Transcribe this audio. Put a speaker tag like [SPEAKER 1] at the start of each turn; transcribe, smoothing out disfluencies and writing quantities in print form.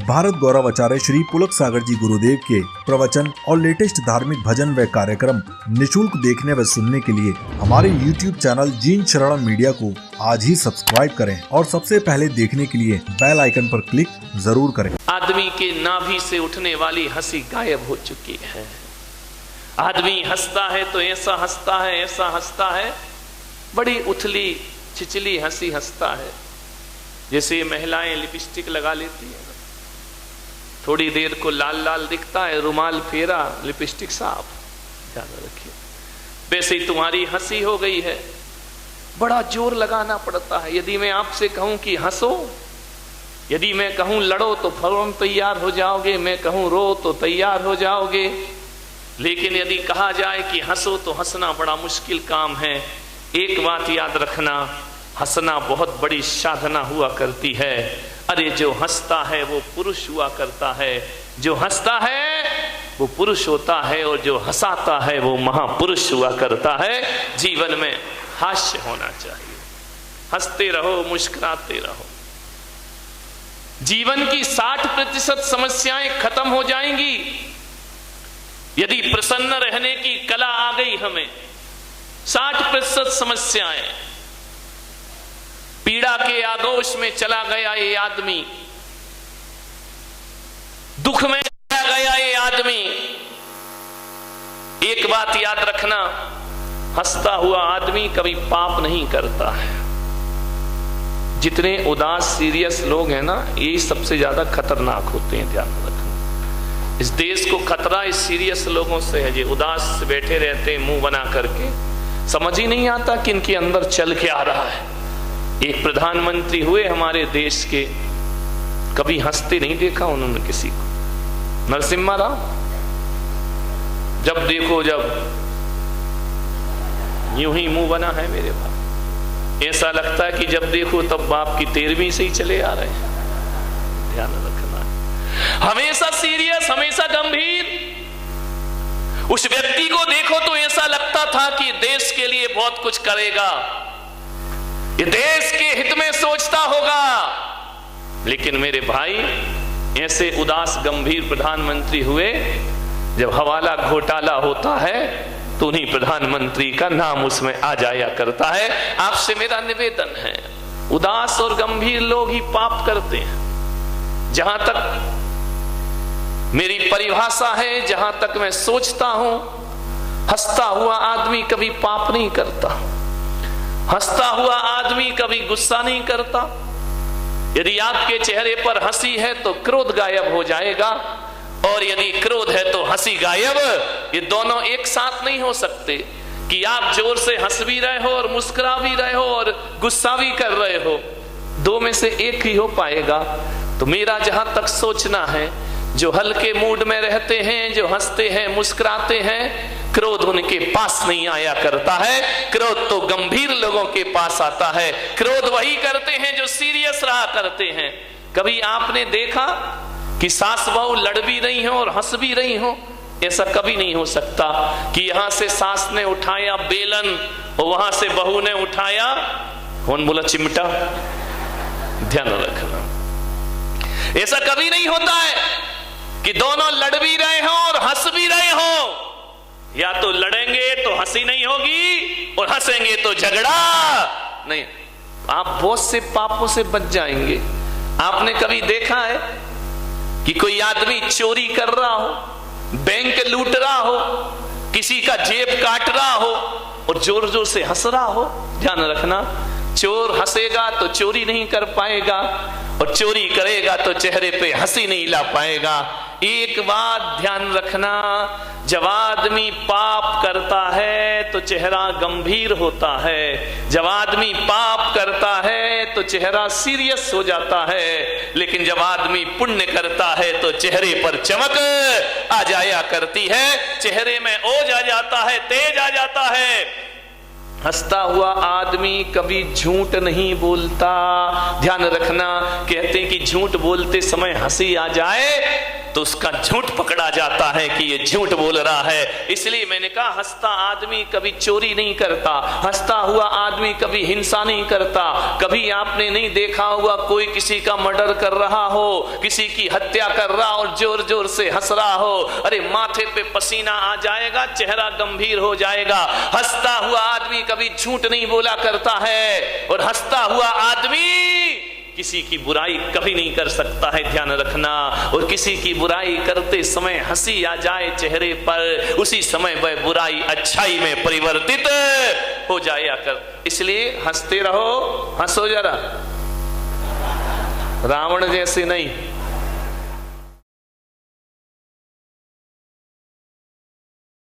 [SPEAKER 1] भारत गौरव आचार्य श्री पुलक सागर जी गुरुदेव के प्रवचन और लेटेस्ट धार्मिक भजन व कार्यक्रम निशुल्क देखने व सुनने के लिए हमारे YouTube चैनल जीन शरण मीडिया को आज ही सब्सक्राइब करें और सबसे पहले देखने के लिए बेल आइकन पर क्लिक जरूर करें।
[SPEAKER 2] आदमी के नाभि से उठने वाली हंसी गायब हो चुकी है। आदमी हंसता है तो ऐसा हंसता है, बड़ी उथली छिचली हंसी हंसता है, जैसे महिलाएं लिपस्टिक लगा लेती है, थोड़ी देर को लाल लाल दिखता है, रुमाल फेरा, लिपस्टिक साफ, ध्यान रखिए। वैसे ही तुम्हारी हंसी हो गई है, बड़ा जोर लगाना पड़ता है। यदि मैं आपसे कहूं कि हंसो, यदि मैं कहूं लड़ो तो फौरन तैयार हो जाओगे, मैं कहूं रो तो तैयार हो जाओगे। लेकिन यदि कहा जाए कि हंसो तो हंसना बड़ा मुश्किल काम है। एक बात याद रखना, हंसना बहुत बड़ी साधना हुआ करती है। अरे जो हंसता है वो पुरुष हुआ करता है, जो हंसता है वो पुरुष होता है, और जो हंसाता है वो महापुरुष हुआ करता है। जीवन में हास्य होना चाहिए, हंसते रहो, मुस्कुराते रहो। जीवन की 60% समस्याएं खत्म हो जाएंगी यदि प्रसन्न रहने की कला आ गई हमें। 60% समस्याएं। पीड़ा के आगोश में चला गया ये आदमी, दुख में चला गया ये आदमी। एक बात याद रखना, हंसता हुआ आदमी कभी पाप नहीं करता है। जितने उदास सीरियस लोग हैं ना, यही सबसे ज्यादा खतरनाक होते हैं, ध्यान रखना। इस देश को खतरा इस सीरियस लोगों से है, जो उदास बैठे रहते हैं मुंह बना करके, समझ ही नहीं आता कि इनके अंदर चल के आ रहा है। एक प्रधानमंत्री हुए हमारे देश के, कभी हंसते नहीं देखा उन्होंने किसी को। नरसिम्हा राव, जब देखो जब यूं ही मुंह बना है मेरे बाप। ऐसा लगता है कि जब देखो तब बाप की 13वीं से ही चले आ रहे हैं। ध्यान रखना, हमेशा सीरियस, हमेशा गंभीर। उस व्यक्ति को देखो तो ऐसा लगता था कि देश के लिए बहुत कुछ करेगा, ये देश के हित में सोचता होगा। लेकिन मेरे भाई, ऐसे उदास गंभीर प्रधानमंत्री हुए, जब हवाला घोटाला होता है तो उन्हीं प्रधानमंत्री का नाम उसमें आ जाया करता है। आपसे मेरा निवेदन है, उदास और गंभीर लोग ही पाप करते हैं। जहां तक मेरी परिभाषा है, जहां तक मैं सोचता हूं, हंसता हुआ आदमी कभी पाप नहीं करता। हंसता हुआ आदमी कभी गुस्सा नहीं करता। यदि आपके चेहरे पर हंसी है तो क्रोध गायब हो जाएगा, और यदि क्रोध है तो हंसी गायब। ये दोनों एक साथ नहीं हो सकते कि आप जोर से हंस भी रहे हो और मुस्कुरा भी रहे हो और गुस्सा भी कर रहे हो। दो में से एक ही हो पाएगा। तो मेरा जहां तक सोचना है, जो हल्के मूड में रहते हैं, जो हंसते हैं, मुस्कुराते हैं, क्रोध उनके पास नहीं आया करता है। क्रोध तो गंभीर लोगों के पास आता है। क्रोध वही करते हैं जो सीरियस रहा करते हैं। कभी आपने देखा कि सास बहू लड़ भी रही हो और हंस भी रही हो? ऐसा कभी नहीं हो सकता कि यहां से सास ने उठाया बेलन और वहां से बहू ने उठाया, कौन बोला, चिमटा। ध्यान रखना, ऐसा कभी नहीं होता है कि दोनों लड़ भी रहे हो और हंस भी रहे हो। या तो लड़ेंगे तो हंसी नहीं होगी, और हंसेंगे तो झगड़ा नहीं। आप बहुत से पापों से बच जाएंगे। आपने कभी देखा है कि कोई आदमी चोरी कर रहा हो, बैंक लूट रहा हो, किसी का जेब काट रहा हो और जोर जोर से हंस रहा हो? ध्यान रखना, चोर हंसेगा तो चोरी नहीं कर पाएगा, और चोरी करेगा तो चेहरे पे हंसी नहीं ला पाएगा। एक बात ध्यान रखना, जब आदमी पाप करता है तो चेहरा गंभीर होता है, जब आदमी पाप करता है तो चेहरा सीरियस हो जाता है, लेकिन जब आदमी पुण्य करता है तो चेहरे पर चमक आ जाया करती है, चेहरे में ओज आ जाता है, तेज आ जाता है। हंसता हुआ आदमी कभी झूठ नहीं बोलता। ध्यान रखना, कहते हैं कि झूठ बोलते समय हंसी आ जाए तो उसका झूठ पकड़ा जाता है कि ये झूठ बोल रहा है। इसलिए मैंने कहा हंसता आदमी कभी चोरी नहीं करता, हंसता हुआ आदमी कभी हिंसा नहीं करता। कभी आपने नहीं देखा हुआ कोई किसी का मर्डर कर रहा हो, किसी की हत्या कर रहा और जोर जोर से हंस रहा हो, अरे माथे पे पसीना आ जाएगा, चेहरा गंभीर हो जाएगा। हंसता हुआ आदमी कभी झूठ नहीं बोला करता है, और हंसता हुआ आदमी किसी की बुराई कभी नहीं कर सकता है, ध्यान रखना। और किसी की बुराई करते समय हंसी आ जाए चेहरे पर, उसी समय वह बुराई अच्छाई में परिवर्तित हो जाया कर। इसलिए हंसते रहो, हंसो जरा, रावण जैसे नहीं।